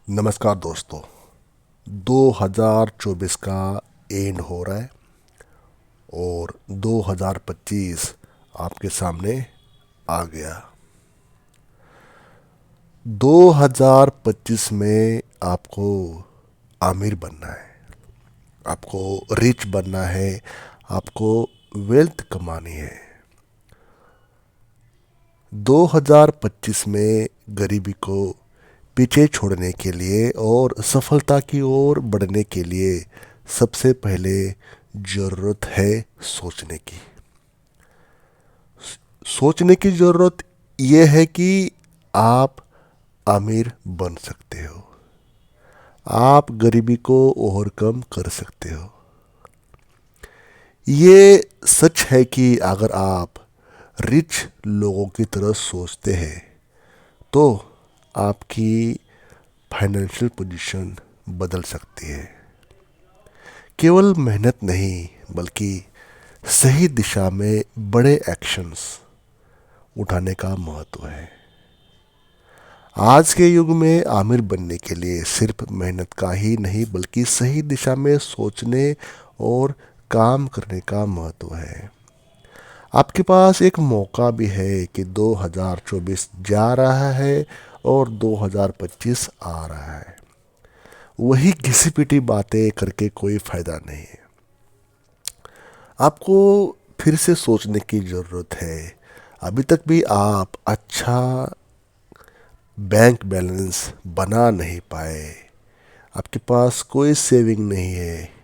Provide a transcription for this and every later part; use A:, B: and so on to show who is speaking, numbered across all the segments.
A: नमस्कार दोस्तों। 2024 का एंड हो रहा है और 2025 आपके सामने आ गया। 2025 में आपको आमिर बनना है, आपको रिच बनना है, आपको वेल्थ कमानी है। 2025 में गरीबी को पीछे छोड़ने के लिए और सफलता की ओर बढ़ने के लिए सबसे पहले ज़रूरत है सोचने की। सोचने की ज़रूरत यह है कि आप अमीर बन सकते हो, आप गरीबी को ओवरकम कर सकते हो। ये सच है कि अगर आप रिच लोगों की तरह सोचते हैं तो आपकी फाइनेंशियल पोजीशन बदल सकती है। केवल मेहनत नहीं बल्कि सही दिशा में बड़े एक्शंस उठाने का महत्व है। आज के युग में आमिर बनने के लिए सिर्फ मेहनत का ही नहीं बल्कि सही दिशा में सोचने और काम करने का महत्व है। आपके पास एक मौका भी है कि 2024 जा रहा है और 2025 आ रहा है। वही घिसी पिटी बातें करके कोई फायदा नहीं है। आपको फिर से सोचने की ज़रूरत है। अभी तक भी आप अच्छा बैंक बैलेंस बना नहीं पाए, आपके पास कोई सेविंग नहीं है।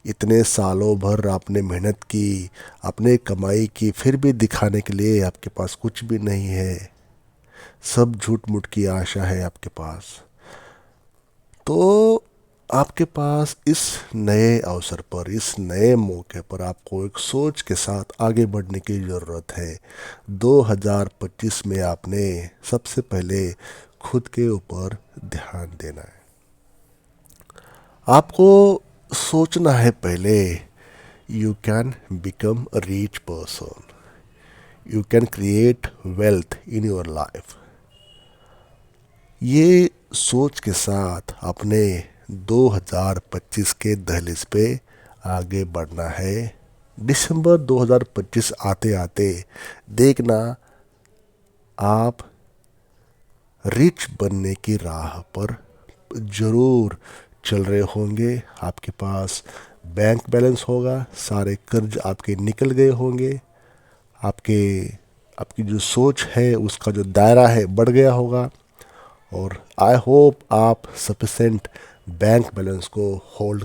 A: इतने सालों भर आपने मेहनत की, आपने कमाई की, फिर भी दिखाने के लिए आपके पास कुछ भी नहीं है। सब झूठ मूठ की आशा है आपके पास। तो आपके पास इस नए अवसर पर, इस नए मौके पर आपको एक सोच के साथ आगे बढ़ने की ज़रूरत है। 2025 में आपने सबसे पहले खुद के ऊपर ध्यान देना है। आपको सोचना है पहले, you can become a rich person, you can create wealth in your life. ये सोच के साथ अपने 2025 के दहलीज पे आगे बढ़ना है। दिसंबर 2025 आते आते देखना आप रिच बनने की राह पर ज़रूर चल रहे होंगे। आपके पास बैंक बैलेंस होगा, सारे कर्ज आपके निकल गए होंगे, आपके आपकी जो सोच है उसका जो दायरा है बढ़ गया होगा। और आई होप आप सफिशेंट बैंक बैलेंस को होल्ड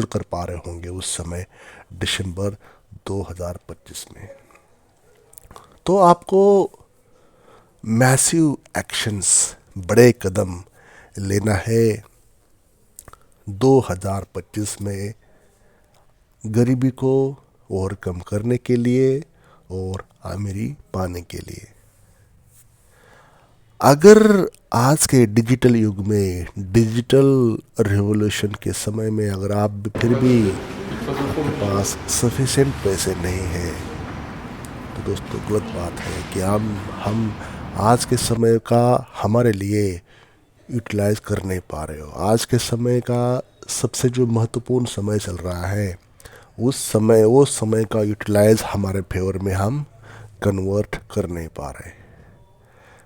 A: कर पा रहे होंगे उस समय दिसंबर 2025 में। तो आपको मैसिव एक्शंस, बड़े कदम लेना है 2025 में गरीबी को ओवरकम करने के लिए और अमीरी पाने के लिए। अगर आज के डिजिटल युग में, डिजिटल रिवॉल्यूशन के समय में अगर आप फिर भी आपके पास सफिशेंट पैसे नहीं हैं तो दोस्तों गलत बात है कि हम आज के समय का हमारे लिए यूटिलाइज कर नहीं पा रहे हो। आज के समय का सबसे जो महत्वपूर्ण समय चल रहा है वो समय का यूटिलाइज हमारे फेवर में हम कन्वर्ट कर नहीं पा रहे।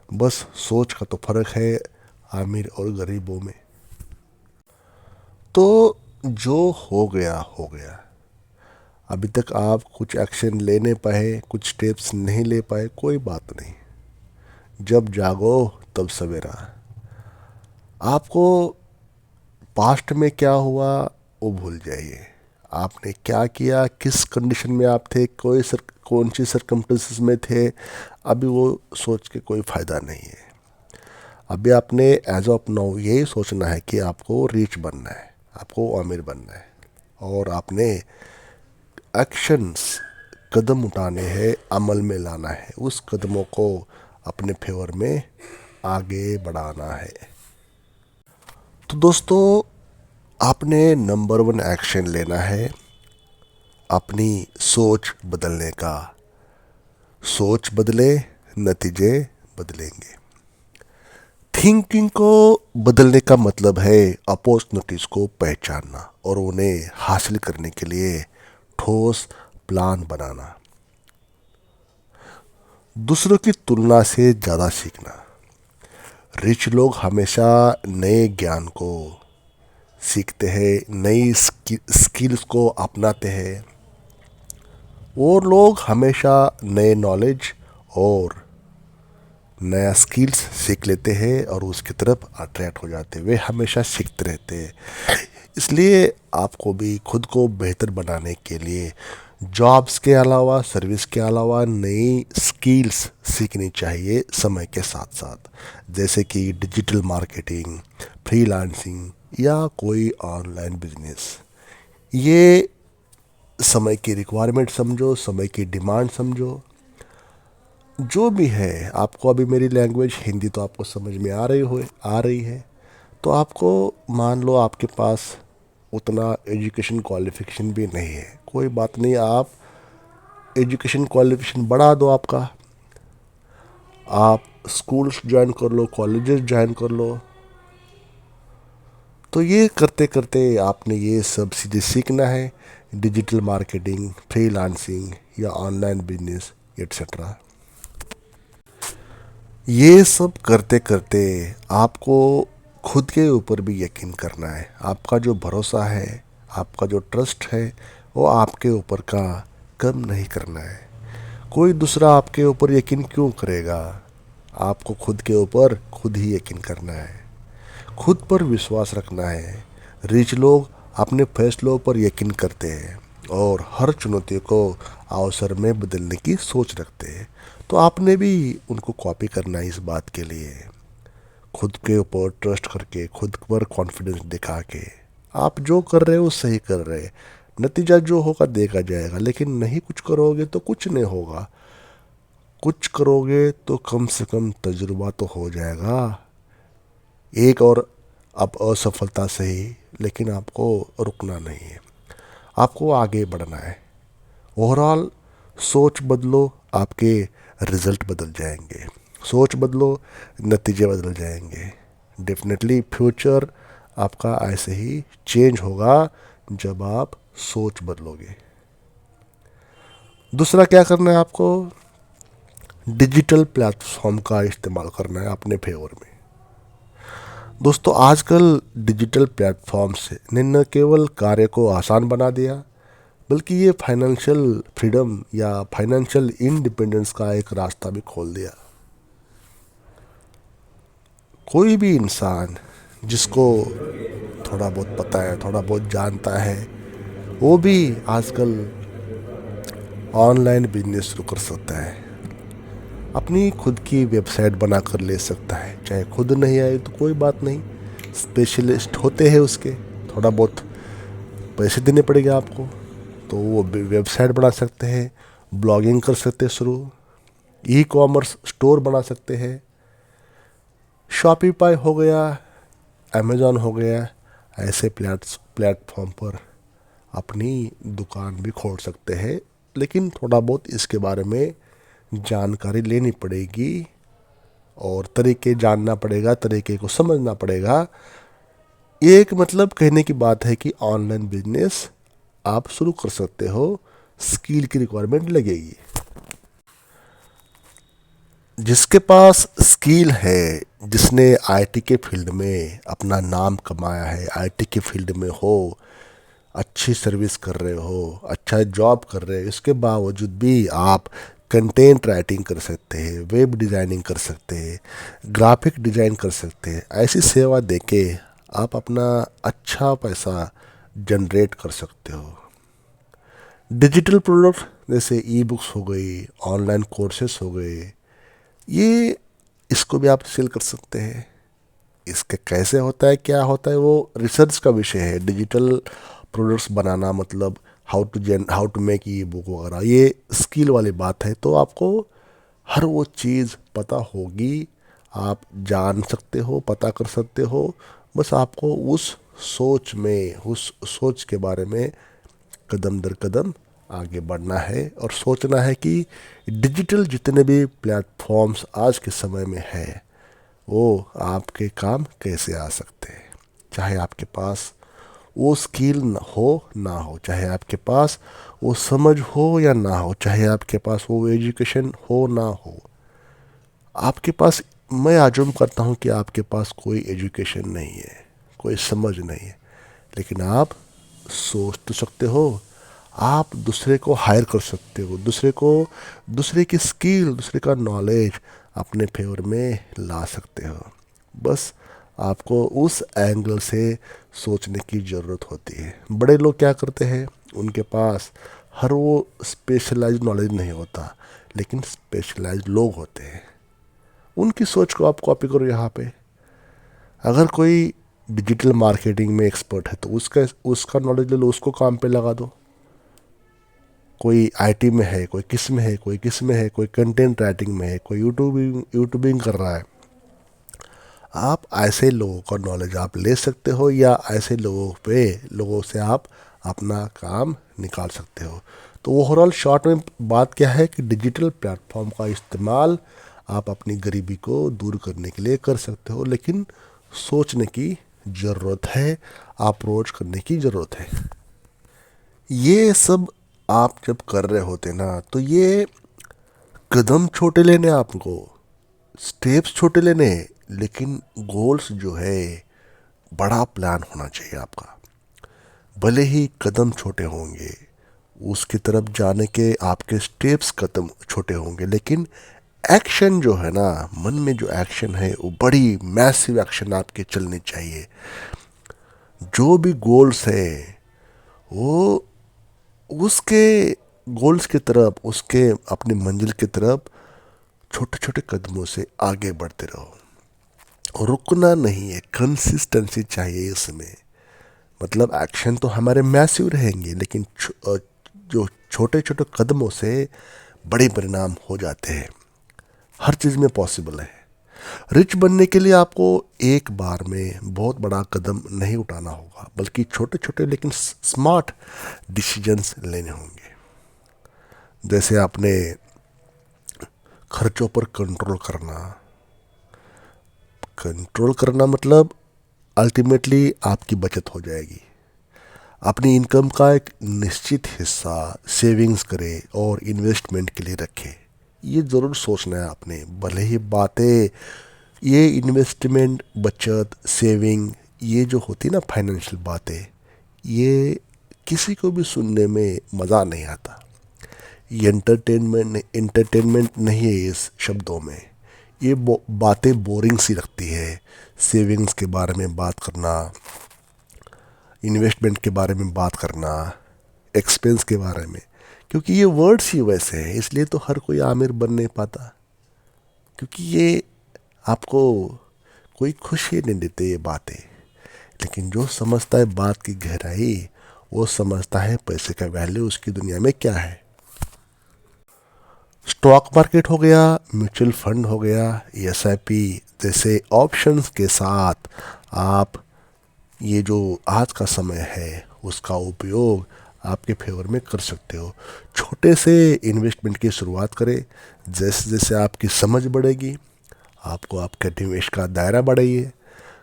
A: बस सोच का तो फर्क है अमीर और गरीबों में। तो जो हो गया हो गया। अभी तक आप कुछ एक्शन ले नहीं पाए, कुछ स्टेप्स नहीं ले पाए, कोई बात नहीं। जब जागो तब सवेरा। आपको पास्ट में क्या हुआ वो भूल जाइए। आपने क्या किया, किस कंडीशन में आप थे, कौन सी सरकमस्टेंसेस में थे, अभी वो सोच के कोई फ़ायदा नहीं है। अभी आपने एज ऑफ नाउ यही सोचना है कि आपको रिच बनना है, आपको अमीर बनना है और आपने एक्शंस, कदम उठाने हैं, अमल में लाना है, उस कदमों को अपने फेवर में आगे बढ़ाना है। तो दोस्तों आपने नंबर वन एक्शन लेना है अपनी सोच बदलने का। सोच बदले, नतीजे बदलेंगे। थिंकिंग को बदलने का मतलब है अपॉर्चुनिटीज को पहचानना और उन्हें हासिल करने के लिए ठोस प्लान बनाना, दूसरों की तुलना से ज़्यादा सीखना। रिच लोग हमेशा नए ज्ञान को सीखते हैं, नई स्किल्स को अपनाते हैं, और लोग हमेशा नए नॉलेज और नया स्किल्स सीख लेते हैं और उसकी तरफ अट्रैक्ट हो जाते हैं। वे हमेशा सीखते रहते हैं। इसलिए आपको भी खुद को बेहतर बनाने के लिए जॉब्स के अलावा, सर्विस के अलावा नई स्किल्स सीखनी चाहिए समय के साथ साथ, जैसे कि डिजिटल मार्केटिंग, फ्रीलांसिंग या कोई ऑनलाइन बिजनेस। ये समय की रिक्वायरमेंट समझो, समय की डिमांड समझो, जो भी है। आपको अभी मेरी लैंग्वेज हिंदी तो आपको समझ में आ रही है, तो आपको मान लो आपके पास उतना एजुकेशन क्वालिफिकेशन भी नहीं है, कोई बात नहीं, आप एजुकेशन क्वालिफिकेशन बढ़ा दो आपका, आप स्कूल्स ज्वाइन कर लो, कॉलेजेस ज्वाइन कर लो। तो ये करते करते आपने ये सब चीज़ें सीखना है, डिजिटल मार्केटिंग, फ्रीलांसिंग या ऑनलाइन बिजनेस एट्सेट्रा। ये सब करते करते आपको खुद के ऊपर भी यकीन करना है। आपका जो भरोसा है, आपका जो ट्रस्ट है, वो आपके ऊपर का कम नहीं करना है। कोई दूसरा आपके ऊपर यकीन क्यों करेगा? आपको खुद के ऊपर खुद ही यकीन करना है, खुद पर विश्वास रखना है। रिच लोग अपने फैसलों पर यकीन करते हैं और हर चुनौती को अवसर में बदलने की सोच रखते हैं। तो आपने भी उनको कॉपी करना है इस बात के लिए। खुद के ऊपर ट्रस्ट करके, खुद पर कॉन्फिडेंस दिखा के आप जो कर रहे हो सही कर रहे हैं। नतीजा जो होगा देखा जाएगा, लेकिन नहीं कुछ करोगे तो कुछ नहीं होगा। कुछ करोगे तो कम से कम तजुर्बा तो हो जाएगा, एक और अब असफलता सही, लेकिन आपको रुकना नहीं है, आपको आगे बढ़ना है। ओवरऑल सोच बदलो, आपके रिजल्ट बदल जाएंगे। सोच बदलो, नतीजे बदल जाएंगे। डेफिनेटली फ्यूचर आपका ऐसे ही चेंज होगा जब आप सोच बदलोगे। दूसरा क्या करना है आपको? डिजिटल प्लेटफॉर्म का इस्तेमाल करना है अपने फेवर में। दोस्तों, आजकल डिजिटल प्लेटफॉर्म्स ने न केवल कार्य को आसान बना दिया, बल्कि ये फाइनेंशियल फ्रीडम या फाइनेंशियल इंडिपेंडेंस का एक रास्ता भी खोल दिया। कोई भी इंसान जिसको थोड़ा बहुत पता है, थोड़ा बहुत जानता है, वो भी आजकल ऑनलाइन बिजनेस शुरू कर सकता है। अपनी खुद की वेबसाइट बना कर ले सकता है। चाहे खुद नहीं आए तो कोई बात नहीं, स्पेशलिस्ट होते हैं उसके, थोड़ा बहुत पैसे देने पड़ेंगे आपको, तो वो वेबसाइट बना सकते हैं, ब्लॉगिंग कर सकते हैं शुरू, ई कॉमर्स स्टोर बना सकते हैं, शॉपिफाई हो गया, अमेज़ॉन हो गया, ऐसे प्लेटफॉर्म पर अपनी दुकान भी खोल सकते हैं। लेकिन थोड़ा बहुत इसके बारे में जानकारी लेनी पड़ेगी और तरीके जानना पड़ेगा, तरीके को समझना पड़ेगा। एक मतलब कहने की बात है कि ऑनलाइन बिजनेस आप शुरू कर सकते हो, स्किल की रिक्वायरमेंट लगेगी। जिसके पास स्किल है, जिसने आईटी के फील्ड में अपना नाम कमाया है, आईटी के फील्ड में हो, अच्छी सर्विस कर रहे हो, अच्छा जॉब कर रहे हो, इसके बावजूद भी आप कंटेंट राइटिंग कर सकते हैं, वेब डिज़ाइनिंग कर सकते हैं, ग्राफिक डिज़ाइन कर सकते हैं। ऐसी सेवा देके आप अपना अच्छा पैसा जनरेट कर सकते हो। डिजिटल प्रोडक्ट जैसे ई बुक्स हो गई, ऑनलाइन कोर्सेस हो गए, ये इसको भी आप सेल कर सकते हैं। इसके कैसे होता है, क्या होता है, वो रिसर्च का विषय है। डिजिटल प्रोडक्ट्स बनाना मतलब how to make e book वगैरह, ये स्किल वाली बात है। तो आपको हर वो चीज़ पता होगी, आप जान सकते हो, पता कर सकते हो। बस आपको उस सोच में, उस सोच के बारे में कदम दर कदम आगे बढ़ना है और सोचना है कि डिजिटल जितने भी प्लेटफॉर्म्स आज के समय में है, वो आपके काम कैसे आ सकते हैं। चाहे आपके पास वो स्किल ना हो, चाहे आपके पास वो समझ हो या ना हो, चाहे आपके पास वो एजुकेशन हो ना हो, आपके पास, मैं आजुम करता हूँ कि आपके पास कोई एजुकेशन नहीं है, कोई समझ नहीं है, लेकिन आप सोच तो सकते हो, आप दूसरे को हायर कर सकते हो, दूसरे की स्किल, दूसरे का नॉलेज अपने फेवर में ला सकते हो। बस आपको उस एंगल से सोचने की ज़रूरत होती है। बड़े लोग क्या करते हैं, उनके पास हर वो स्पेशलाइज्ड नॉलेज नहीं होता, लेकिन स्पेशलाइज्ड लोग होते हैं। उनकी सोच को आप कॉपी करो यहाँ पे। अगर कोई डिजिटल मार्केटिंग में एक्सपर्ट है तो उसका उसका नॉलेज ले लो, उसको काम पे लगा दो। कोई आईटी में है, कोई किस में है, कोई किस में है, कोई कंटेंट राइटिंग में है, कोई यूट्यूबिंग कर रहा है। आप ऐसे लोगों का नॉलेज आप ले सकते हो, या ऐसे लोगों से आप अपना काम निकाल सकते हो। तो ओवरऑल शॉर्ट में बात क्या है कि डिजिटल प्लेटफॉर्म का इस्तेमाल आप अपनी गरीबी को दूर करने के लिए कर सकते हो, लेकिन सोचने की ज़रूरत है, अप्रोच करने की ज़रूरत है। ये सब आप जब कर रहे होते ना, तो ये कदम छोटे लेने आपको, स्टेप्स छोटे लेने, लेकिन गोल्स जो है, बड़ा प्लान होना चाहिए आपका। भले ही कदम छोटे होंगे, उसकी तरफ जाने के आपके स्टेप्स कदम छोटे होंगे, लेकिन एक्शन जो है ना, मन में जो एक्शन है वो बड़ी मैसिव एक्शन आपके चलने चाहिए। जो भी गोल्स है वो उसके गोल्स की तरफ, उसके अपनी मंजिल की तरफ छोटे छोटे कदमों से आगे बढ़ते रहो। रुकना नहीं है, कंसिस्टेंसी चाहिए इसमें। मतलब एक्शन तो हमारे मैसिव रहेंगे, लेकिन जो छोटे छोटे कदमों से बड़े परिणाम हो जाते हैं। हर चीज़ में पॉसिबल है। रिच बनने के लिए आपको एक बार में बहुत बड़ा कदम नहीं उठाना होगा, बल्कि छोटे छोटे लेकिन स्मार्ट डिसीजंस लेने होंगे। जैसे आपने खर्चों पर कंट्रोल करना मतलब अल्टीमेटली आपकी बचत हो जाएगी। अपनी इनकम का एक निश्चित हिस्सा सेविंग्स करें और इन्वेस्टमेंट के लिए रखें। ये ज़रूर सोचना है आपने। भले ही बातें, ये इन्वेस्टमेंट, बचत, सेविंग, ये जो होती ना फाइनेंशियल बातें, ये किसी को भी सुनने में मज़ा नहीं आता। ये एंटरटेनमेंट नहीं है इस शब्दों में। ये बातें बोरिंग सी लगती है। सेविंग्स के बारे में बात करना, इन्वेस्टमेंट के बारे में बात करना, एक्सपेंस के बारे में, क्योंकि ये वर्ड्स ही वैसे हैं, इसलिए तो हर कोई आमिर बन नहीं पाता। क्योंकि ये आपको कोई खुशी नहीं देते ये बातें। लेकिन जो समझता है बात की गहराई, वो समझता है पैसे का वैल्यू उसकी दुनिया में क्या है। स्टॉक मार्केट हो गया, म्यूचुअल फंड हो गया, एसआईपी जैसे ऑप्शंस के साथ आप ये जो आज का समय है उसका उपयोग आपके फेवर में कर सकते हो। छोटे से इन्वेस्टमेंट की शुरुआत करें। जैसे जैसे आपकी समझ बढ़ेगी, आपको आपके निवेश का दायरा बढ़ाइए।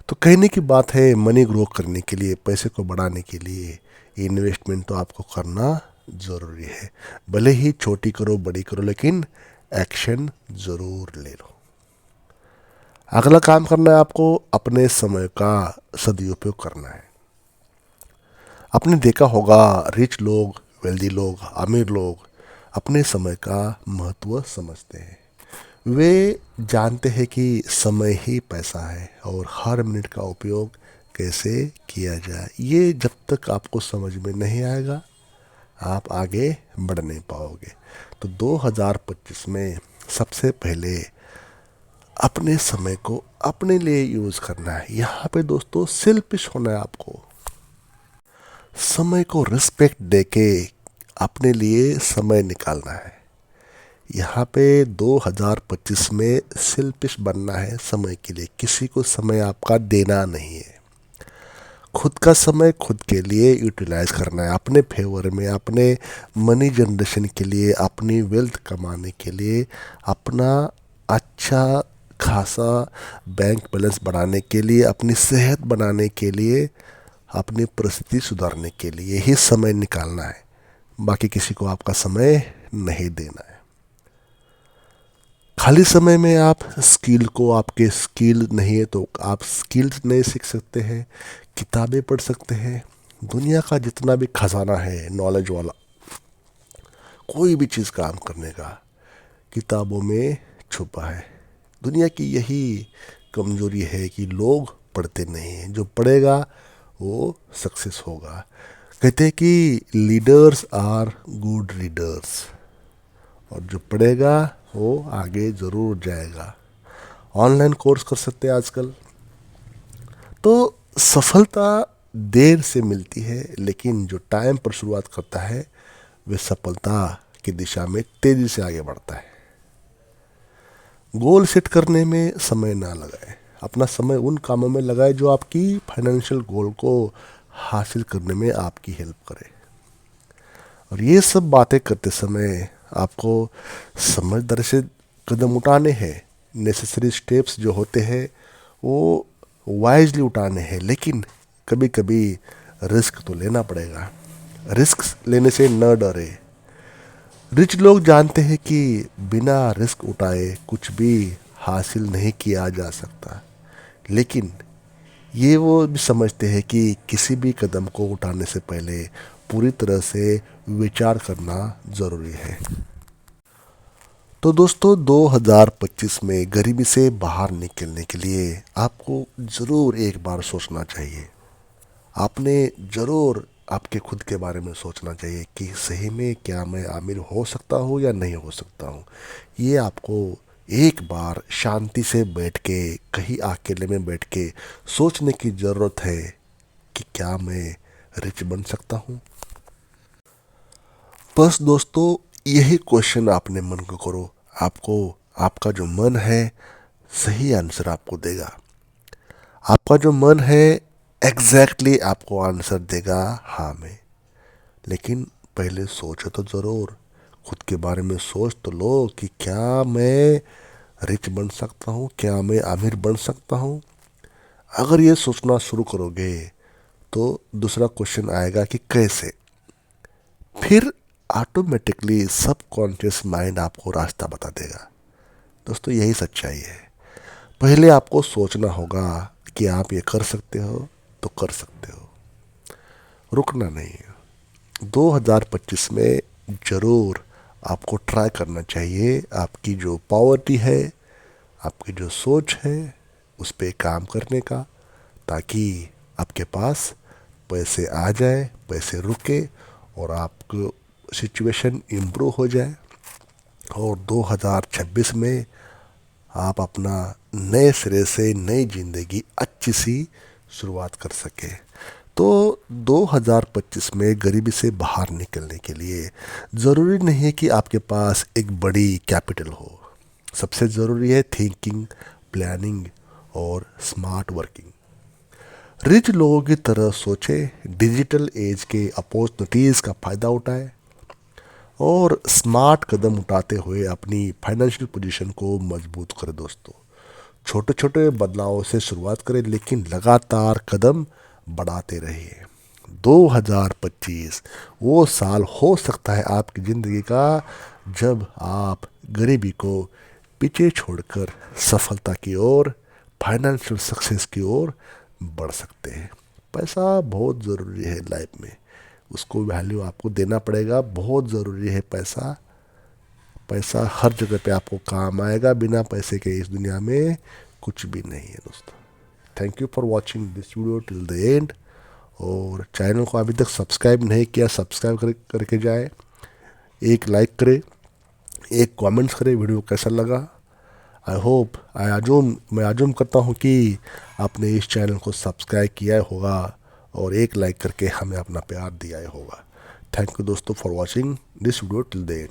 A: तो कहने की बात है, मनी ग्रो करने के लिए, पैसे को बढ़ाने के लिए इन्वेस्टमेंट तो आपको करना ज़रूरी है। भले ही छोटी करो बड़ी करो, लेकिन एक्शन ज़रूर ले लो। अगला काम करना है आपको, अपने समय का सदुपयोग करना है। आपने देखा होगा रिच लोग, वेल्दी लोग, अमीर लोग अपने समय का महत्व समझते हैं। वे जानते हैं कि समय ही पैसा है और हर मिनट का उपयोग कैसे किया जाए। ये जब तक आपको समझ में नहीं आएगा, आप आगे बढ़ नहीं पाओगे। तो 2025 में सबसे पहले अपने समय को अपने लिए यूज़ करना है। यहाँ पे दोस्तों सेल्फिश होना है आपको। समय को रिस्पेक्ट देके अपने लिए समय निकालना है। यहाँ पे 2025 में सेल्फिश बनना है समय के लिए। किसी को समय आपका देना नहीं है। खुद का समय खुद के लिए यूटिलाइज करना है, अपने फेवर में, अपने मनी जनरेशन के लिए, अपनी वेल्थ कमाने के लिए, अपना अच्छा खासा बैंक बैलेंस बढ़ाने के लिए, अपनी सेहत बनाने के लिए, अपनी परिस्थिति सुधारने के लिए ही समय निकालना है। बाकी किसी को आपका समय नहीं देना है। खाली समय में आप स्किल को, आपके स्किल नहीं है तो आप स्किल्स नहीं सीख सकते हैं, किताबें पढ़ सकते हैं। दुनिया का जितना भी खजाना है नॉलेज वाला, कोई भी चीज़ काम करने का, किताबों में छुपा है। दुनिया की यही कमजोरी है कि लोग पढ़ते नहीं हैं। जो पढ़ेगा वो सक्सेस होगा। कहते हैं कि लीडर्स आर गुड रीडर्स, और जो पढ़ेगा वो आगे ज़रूर जाएगा। ऑनलाइन कोर्स कर सकते हैं आजकल। तो सफलता देर से मिलती है, लेकिन जो टाइम पर शुरुआत करता है वे सफलता की दिशा में तेजी से आगे बढ़ता है। गोल सेट करने में समय ना लगाए, अपना समय उन कामों में लगाए जो आपकी फाइनेंशियल गोल को हासिल करने में आपकी हेल्प करे। और ये सब बातें करते समय आपको समझदारी से कदम उठाने हैं। नेसेसरी स्टेप्स जो होते हैं वो वाइजली उठाने हैं, लेकिन कभी कभी रिस्क तो लेना पड़ेगा। रिस्क लेने से न डरे। रिच लोग जानते हैं कि बिना रिस्क उठाए कुछ भी हासिल नहीं किया जा सकता, लेकिन ये वो भी समझते हैं कि किसी भी कदम को उठाने से पहले पूरी तरह से विचार करना ज़रूरी है। तो दोस्तों, 2025 में गरीबी से बाहर निकलने के लिए आपको ज़रूर एक बार सोचना चाहिए। आपने ज़रूर आपके खुद के बारे में सोचना चाहिए कि सही में क्या मैं अमीर हो सकता हूँ या नहीं हो सकता हूँ। ये आपको एक बार शांति से बैठ के, कहीं अकेले में बैठ के सोचने की ज़रूरत है कि क्या मैं रिच बन सकता हूँ। बस दोस्तों, यही क्वेश्चन आपने मन को करो। आपको, आपका जो मन है सही आंसर आपको देगा। आपका जो मन है एग्जैक्टली आपको आंसर देगा हाँ में। लेकिन पहले सोचो तो ज़रूर, खुद के बारे में सोच तो लो कि क्या मैं रिच बन सकता हूँ, क्या मैं अमीर बन सकता हूँ। अगर ये सोचना शुरू करोगे तो दूसरा क्वेश्चन आएगा कि कैसे। फिर ऑटोमेटिकली सबकॉन्शियस माइंड आपको रास्ता बता देगा। दोस्तों, यही सच्चाई है। पहले आपको सोचना होगा कि आप ये कर सकते हो तो कर सकते हो, रुकना नहीं है। 2025 में ज़रूर आपको ट्राई करना चाहिए। आपकी जो पावर्टी है, आपकी जो सोच है, उस पर काम करने का, ताकि आपके पास पैसे आ जाए, पैसे रुके और आपको सिचुएशन इम्प्रूव हो जाए। और 2026 में आप अपना नए सिरे से नई ज़िंदगी अच्छी सी शुरुआत कर सके। तो 2025 में गरीबी से बाहर निकलने के लिए ज़रूरी नहीं है कि आपके पास एक बड़ी कैपिटल हो। सबसे ज़रूरी है थिंकिंग, प्लानिंग और स्मार्ट वर्किंग। रिच लोगों की तरह सोचे, डिजिटल एज के अपॉर्चुनिटीज़ का फ़ायदा उठाए और स्मार्ट कदम उठाते हुए अपनी फाइनेंशियल पोजीशन को मजबूत करें। दोस्तों, छोटे छोटे बदलावों से शुरुआत करें, लेकिन लगातार कदम बढ़ाते रहिए। 2025 वो साल हो सकता है आपकी ज़िंदगी का जब आप गरीबी को पीछे छोड़कर सफलता की ओर, फाइनेंशियल सक्सेस की ओर बढ़ सकते हैं। पैसा बहुत ज़रूरी है लाइफ में, उसको वैल्यू आपको देना पड़ेगा। बहुत ज़रूरी है पैसा। पैसा हर जगह पे आपको काम आएगा। बिना पैसे के इस दुनिया में कुछ भी नहीं है दोस्तों। Thank you for watching this video till the end. और चैनल को अभी तक सब्सक्राइब नहीं किया, सब्सक्राइब करके जाए। एक लाइक करे, एक कमेंट्स करे वीडियो कैसा लगा। मैं आजूम करता हूँ कि आपने इस चैनल को सब्सक्राइब किया होगा और एक लाइक करके हमें अपना प्यार दिया होगा। थैंक यू दोस्तों for watching this video till the end.